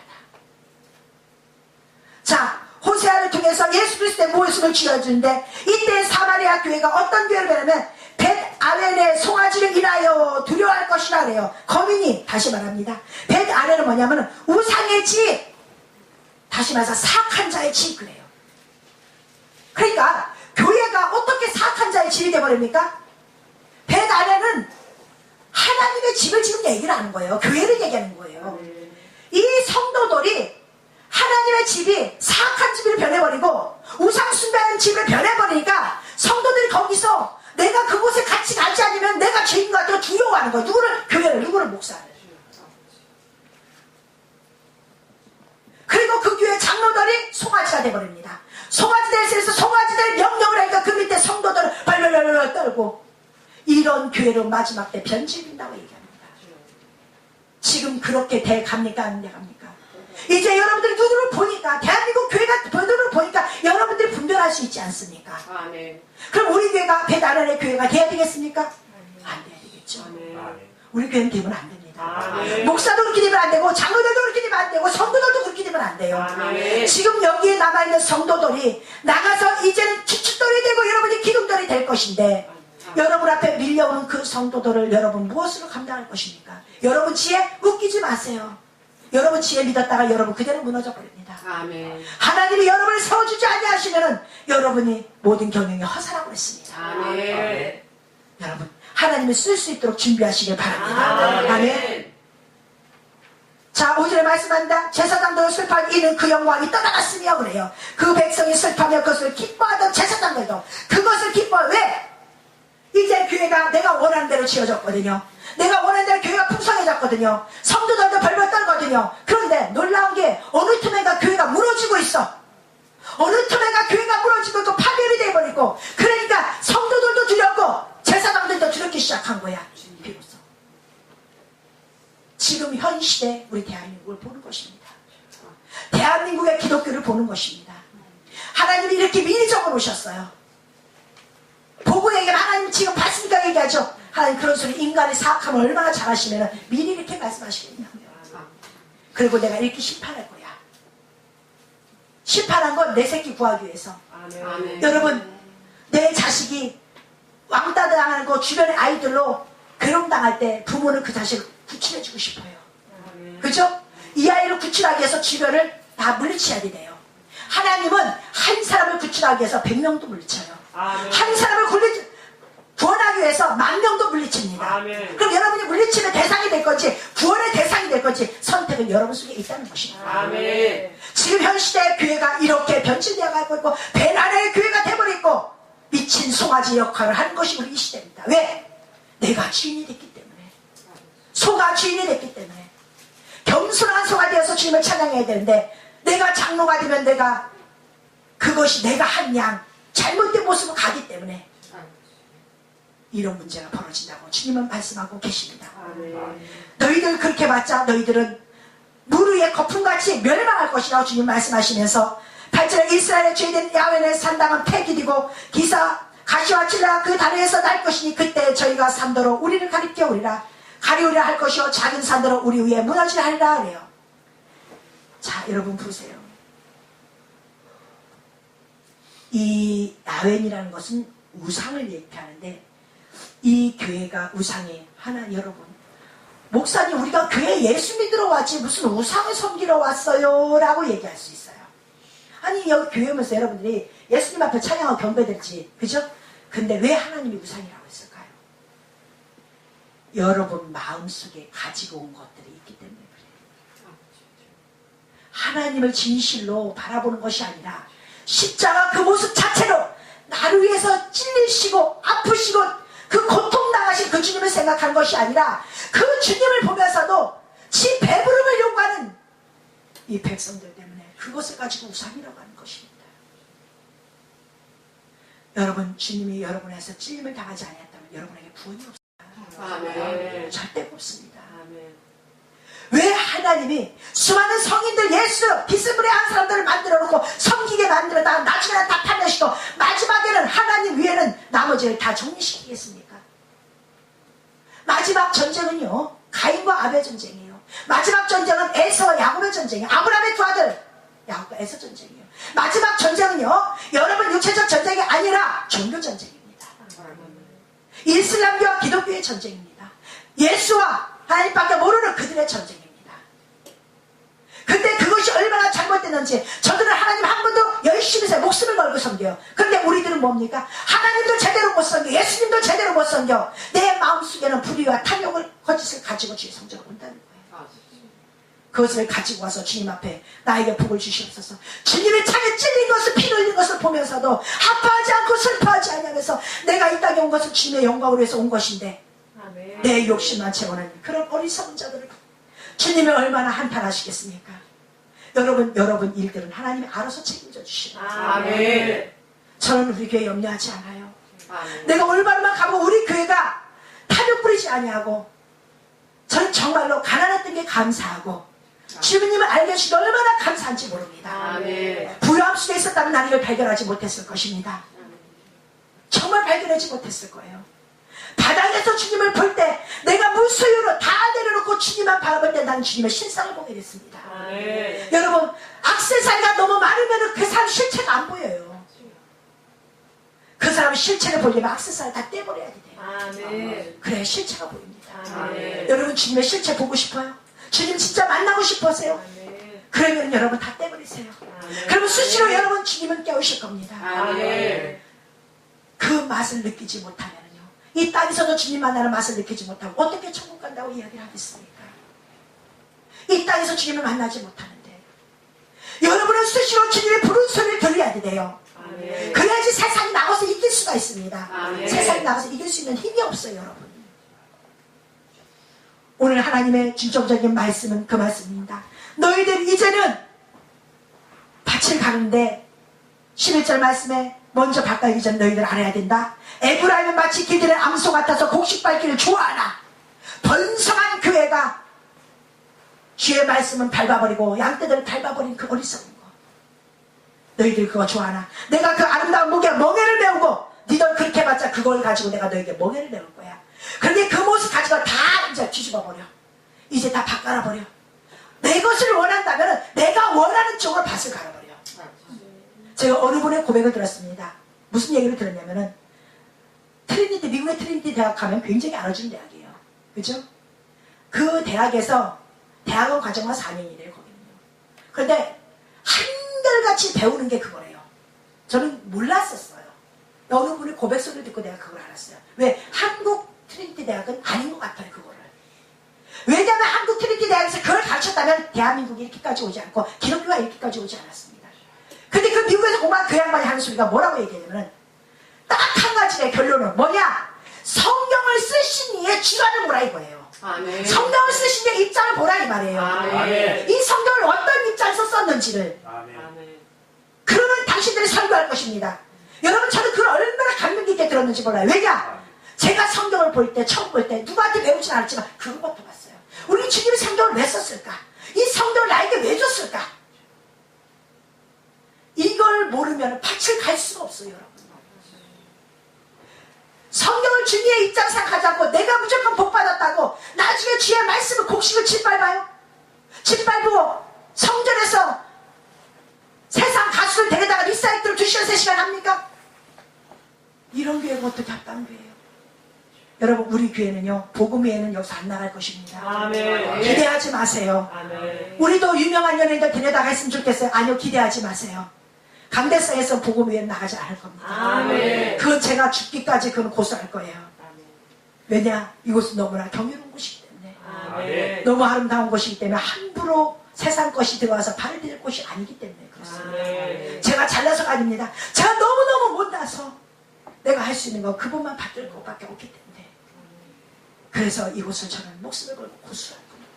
자, 호세아를 통해서 예수 그리스도의 모습을 지어주는데, 이때 사마리아 교회가 어떤 교회를 배우면 벳아렌의 송아지를 인하여 두려워할 것이라 그래요. 거민이, 다시 말합니다. 벳아렌은 뭐냐면 우상의 집, 다시 말해서 사악한 자의 집, 그래요. 그러니까 교회가 어떻게 사악한 자의 집이 되어버립니까? 벳아렌은 하나님의 집을 지금 얘기를 하는 거예요. 교회를 얘기하는 거예요. 이 성도들이 하나님의 집이 사악한 집을 변해버리고 우상 숭배하는 집을 변해버리니까 성도들이 거기서 내가 그곳에 같이 가지 않으면 내가 죄인 것 같아서 두려워하는 거예요. 누구를? 교회를, 누구를? 목사를. 그리고 그 교회 장로들이 송아지가 돼버립니다. 송아지들에서 송아지들 명령을 하니까 그 밑에 성도들을 발발발발 떨고, 이런 교회로 마지막 때 변질된다고 얘기합니다. 지금 그렇게 돼갑니까? 안 돼갑니까? 이제 여러분들이 눈으로 보니까, 대한민국 교회가 눈으로 보니까 여러분들이 분별할 수 있지 않습니까? 아멘. 그럼 우리 교회가 벳아렌의 교회가 돼야 되겠습니까? 안 돼야 되겠죠. 아멘. 우리 교회는 되면 안 됩니다. 아멘. 목사도 그렇게 되면 안 되고, 장로들도 그렇게 되면 안 되고, 성도들도 그렇게 되면 안 돼요. 아멘. 지금 여기에 남아있는 성도들이 나가서 이제는 추축돌이 되고 여러분이 기둥돌이 될 것인데, 여러분 앞에 밀려오는 그 성도들을 여러분 무엇으로 감당할 것입니까? 여러분 지혜 웃기지 마세요. 여러분 지혜 믿었다가 여러분 그대로 무너져 버립니다. 아멘. 하나님이 여러분을 세워주지 아니하시면은 여러분이 모든 경영이 허사라고 했습니다. 아멘. 여러분 하나님을 쓸 수 있도록 준비하시길 바랍니다. 아멘. 자, 5절에 말씀한다. 제사장도 슬퍼한 이는 그 영광이 떠나갔으며 그래요. 그 백성이 슬퍼하며 그것을 기뻐하던 제사장들도 그것을 기뻐해. 왜? 이제 교회가 내가 원하는 대로 지어졌거든요. 내가 원하는 대로 교회가 풍성해졌거든요. 성도들도 벌벌 떨거든요. 그런데 놀라운 게 어느 틈에가 교회가 무너지고 있어. 어느 틈에가 교회가 무너지고 있고 파멸이 돼버리고, 그러니까 성도들도 두렵고 제사장들도 두렵기 시작한 거야. 비로소 지금 현 시대 우리 대한민국을 보는 것입니다. 대한민국의 기독교를 보는 것입니다. 하나님이 이렇게 미리 적어놓으셨어요. 보고 얘기하면 하나님 지금 봤으니까 얘기하죠. 하나님 그런 소리, 인간이 사악하면 얼마나 잘하시면 미리 이렇게 말씀하시겠냐고요. 그리고 내가 이렇게 심판할 거야. 심판한 건 내 새끼 구하기 위해서. 아멘. 여러분, 내 자식이 왕따 당하는 거 주변의 아이들로 괴롭당할 때 부모는 그 자식을 구출해주고 싶어요. 그죠? 이 아이를 구출하기 위해서 주변을 다 물리쳐야 돼요. 하나님은 한 사람을 구출하기 위해서 100명도 물리쳐요. 아멘. 한 사람을 구원하기 위해서 10,000명도 물리칩니다. 아멘. 그럼 여러분이 물리치는 대상이 될 건지 구원의 대상이 될 건지 선택은 여러분 속에 있다는 것입니다. 아멘. 지금 현 시대의 교회가 이렇게 변질되어 가고 있고 배나라의 교회가 되어버리고 미친 송아지 역할을 하는 것이 우리 이 시대입니다. 왜? 내가 주인이 됐기 때문에, 소가 주인이 됐기 때문에 겸손한 소가 되어서 주님을 찬양해야 되는데, 내가 장로가 되면 내가 그것이 내가 한 양 잘못된 모습으로 가기 때문에 이런 문제가 벌어진다고 주님은 말씀하고 계십니다. 아멘. 너희들 그렇게 봤자 너희들은 물 위에 거품같이 멸망할 것이라고 주님 말씀하시면서 8절에 이스라엘의 죄된 야훼의 산당은 폐기되고 기사 가시와 찔레가 그 다리에서 날 것이니 그때 저희가 산더러 우리를 가리켜오리라. 가리우리라 할 것이요 작은 산더러 우리 위에 무너지라 하리라 그래요. 자, 여러분 보세요. 이 야훼니라는 것은 우상을 얘기하는데 이 교회가 우상이 하나님 여러분 목사님 우리가 교회 예수 믿으러 왔지 무슨 우상을 섬기러 왔어요 라고 얘기할 수 있어요. 아니 여기 교회 오면서 여러분들이 예수님 앞에 찬양하고 경배드리지 그죠? 근데 왜 하나님이 우상이라고 했을까요? 여러분 마음속에 가지고 온 것들이 있기 때문에 그래요. 하나님을 진실로 바라보는 것이 아니라 십자가 그 모습 자체로 나를 위해서 찔리시고 아프시고 그 고통당하신 그 주님을 생각한 것이 아니라 그 주님을 보면서도 지 배부름을 요구하는 이 백성들 때문에 그것을 가지고 우상이라고 하는 것입니다. 여러분 주님이 여러분에서 찔림을 당하지 않았다면 여러분에게 구원이 없어요. 아멘. 절대 없습니다. 아멘. 왜 하나님이 수많은 성인들 예수 비스무리한 사람들을 만들어 놓고 섬기게 만들어 다 나중에는 다 판단시키고 마지막에는 하나님 위에는 나머지를 다 정리시키겠습니까? 마지막 전쟁은요 가인과 아벨 전쟁이에요. 마지막 전쟁은 에서와 야곱의 전쟁이에요. 아브라함의 두 아들 야곱과 에서 전쟁이에요. 마지막 전쟁은요 여러분 육체적 전쟁이 아니라 종교 전쟁입니다. 이슬람교와 기독교의 전쟁입니다. 예수와 하나님밖에 모르는 그들의 전쟁입니다. 근데 그것이 얼마나 잘못됐는지 저들은 하나님 한 번도 열심히 해서 목숨을 걸고 섬겨요. 근데 우리들은 뭡니까? 하나님도 제대로 못 섬겨 예수님도 제대로 못 섬겨 내 마음속에는 불의와 탐욕을 거짓을 가지고 주의 성전을 온다는 거예요. 그것을 가지고 와서 주님 앞에 나에게 복을 주시옵소서. 주님의 창에 찔린 것을 피 흘린 것을 보면서도 아파하지 않고 슬퍼하지 않으면서 내가 이 땅에 온 것은 주님의 영광을 위해서 온 것인데 아멘. 내 욕심만 채워는 그런 어리석은 자들을 주님이 얼마나 한탄하시겠습니까? 여러분 일들은 하나님이 알아서 책임져 주시는 거예요. 아멘. 저는 우리 교회 염려하지 않아요. 아멘. 내가 올바르만 가면 우리 교회가 탐욕 부리지 아니하고 저는 정말로 가난했던 게 감사하고 주님을 알게 해주신 얼마나 감사한지 모릅니다. 아멘. 부유함 속에 있었다면 나는 이걸 발견하지 못했을 것입니다. 정말 발견하지 못했을 거예요. 바닥에서 주님을 볼 때 내가 무소유로 다 내려놓고 주님만 바라볼 때 나는 주님의 실상을 보게 됐습니다. 아멘. 여러분 액세서리가 너무 많으면 그 사람 실체가 안 보여요. 그 사람 실체를 보려면 액세서리 다 떼버려야 돼요. 아멘. 그래야 실체가 보입니다. 아멘. 여러분 주님의 실체 보고 싶어요? 주님 진짜 만나고 싶으세요? 아멘. 그러면 여러분 다 떼버리세요. 아멘. 그러면 수시로 여러분 주님은 깨우실 겁니다. 아멘. 그 맛을 느끼지 못하면요 이 땅에서도 주님 만나는 맛을 느끼지 못하고 어떻게 천국 간다고 이야기를 하겠습니까? 이 땅에서 주님을 만나지 못하는데 여러분은 수시로 주님의 부른 소리를 들려야 돼요. 아멘. 그래야지 세상이 나가서 이길 수가 있습니다. 아멘. 세상이 나가서 이길 수 있는 힘이 없어요. 여러분 오늘 하나님의 중점적인 말씀은 그 말씀입니다. 너희들 이제는 밭을 가는데 11절 말씀에 먼저 밭 가기 전 너희들 알아야 된다. 에브라임은 마치 길들의 암소 같아서 곡식 밟기를 좋아하나 번성한 교회가 주의 말씀은 밟아버리고 양떼들을 밟아버린 그 어리석은 거 너희들 그거 좋아하나 내가 그 아름다운 목에 멍에를 메우고 니들 그렇게 해봤자 그걸 가지고 내가 너에게 멍에를 메울 거야. 그런데 그 모습 가지고 다 이제 뒤집어버려. 이제 다 밭 갈아버려. 내 것을 원한다면 내가 원하는 쪽으로 밭을 갈아버려. 제가 어느 분의 고백을 들었습니다. 무슨 얘기를 들었냐면은 트리니티 미국의 트리니티 대학 가면 굉장히 알아주는 대학이에요. 그죠? 그 대학에서 대학원 과정만 4년이래요. 거기는요. 그런데 한결같이 배우는 게 그거래요. 저는 몰랐었어요. 어느 분의 고백 소리를 듣고 내가 그걸 알았어요. 왜? 한국 트리니티 대학은 아닌 것 같아요. 그거를. 왜냐하면 한국 트리니티 대학에서 그걸 가르쳤다면 대한민국이 이렇게까지 오지 않고 기독교가 이렇게까지 오지 않았습니다. 근데 그 미국에서 공부한 그 양반이 하는 소리가 뭐라고 얘기하냐면 딱 한 가지의 결론은 뭐냐? 성경을 쓰신 이의 주관을 보라 이거예요. 아멘. 성경을 쓰신 이의 입장을 보라 이 말이에요. 아멘. 이 성경을 어떤 입장에서 썼는지를. 아멘. 그러면 당신들이 설교할 것입니다. 여러분 저는 그걸 얼마나 감명 깊게 들었는지 몰라요. 왜냐? 제가 성경을 볼 때 처음 볼 때 누구한테 배우진 않았지만 그것부터 봤어요. 우리 주님이 성경을 왜 썼을까? 이 성경을 나에게 왜 줬을까? 이걸 모르면 밭을 갈 수가 없어요. 여러분. 여러분 주님의 입장상 가자고 내가 무조건 복 받았다고 나중에 주의 말씀을 곡식을 짓밟아요? 짓밟고 성전에서 세상 가수를 데려다가 리사이트를 2시간 3시간 합니까? 이런 교회가 어떻게 합당한 교회예요? 여러분 우리 교회는요 복음 외에는 여기서 안 나갈 것입니다. 아멘. 기대하지 마세요. 아멘. 우리도 유명한 연예인들 데려다가 했으면 좋겠어요. 아니요 기대하지 마세요. 강대상에서 복음 외에는 나가지 않을 겁니다. 아멘. 그건 제가 죽기까지 그건 고소할 거예요. 아멘. 왜냐? 이곳은 너무나 경이로운 곳이기 때문에 아멘. 너무 아름다운 곳이기 때문에 함부로 세상 것이 들어와서 발을 댈 곳이 아니기 때문에 그렇습니다. 아멘. 제가 잘나서가 아닙니다. 제가 너무너무 못나서 내가 할 수 있는 건 그분만 받들 것밖에 없기 때문에 그래서 이곳을 저는 목숨을 걸고 고수할 겁니다.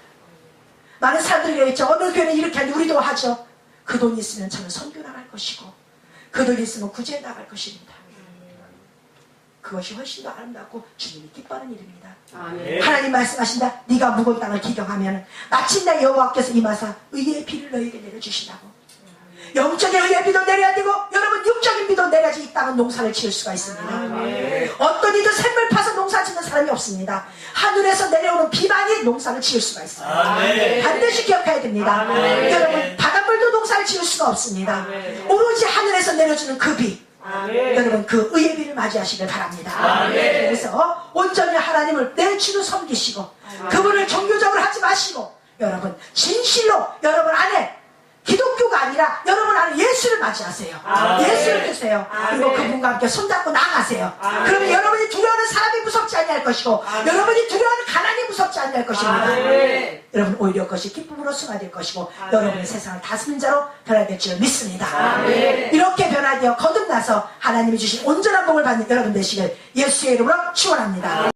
많은 사람들이 그랬죠. 어느 교회는 이렇게 하는데 우리도 하죠. 그 돈 있으면 저는 선교 나갈 것이고 그 돈 있으면 구제 나갈 것입니다. 그것이 훨씬 더 아름답고 주님이 기뻐하는 일입니다. 아멘. 하나님 말씀하신다. 네가 묵은 땅을 기경하면 마침내 여호와께서 임하사 의의 비를 너에게 내려주시라고. 영적인 의의 비도 내려야 되고 여러분 육적인 비도 내려야지 이 땅은 농사를 지을 수가 있습니다. 아멘. 어떤 이도 샘물 파서 농사 짓는 사람이 없습니다. 하늘에서 내려오는 비만이 농사를 지을 수가 있습니다. 아멘. 반드시 기억해야 됩니다. 아멘. 여러분 바닷물도 농사를 지을 수가 없습니다. 아멘. 오로지 하늘에서 내려주는 그 비, 아멘. 여러분 그 의의 비를 맞이하시길 바랍니다. 아멘. 그래서 온전히 하나님을 내 주로 섬기시고 그분을 종교적으로 하지 마시고 여러분 진실로 여러분 안에 기독교가 아니라 여러분 안에 예수를 맞이하세요. 아멘. 예수를 드세요. 그리고 아멘. 그분과 함께 손잡고 나가세요. 아멘. 그러면 여러분이 두려워하는 사람이 무섭지 아니할 것이고 아멘. 여러분이 두려워하는 가난이 무섭지 아니할 것입니다. 아멘. 여러분 오히려 그것이 기쁨으로 승화될 것이고 아멘. 여러분의 세상을 다스리는 자로 변화될 줄 믿습니다. 아멘. 이렇게 변화되어 거듭나서 하나님이 주신 온전한 복을 받는 여러분 되시길 예수의 이름으로 축원합니다.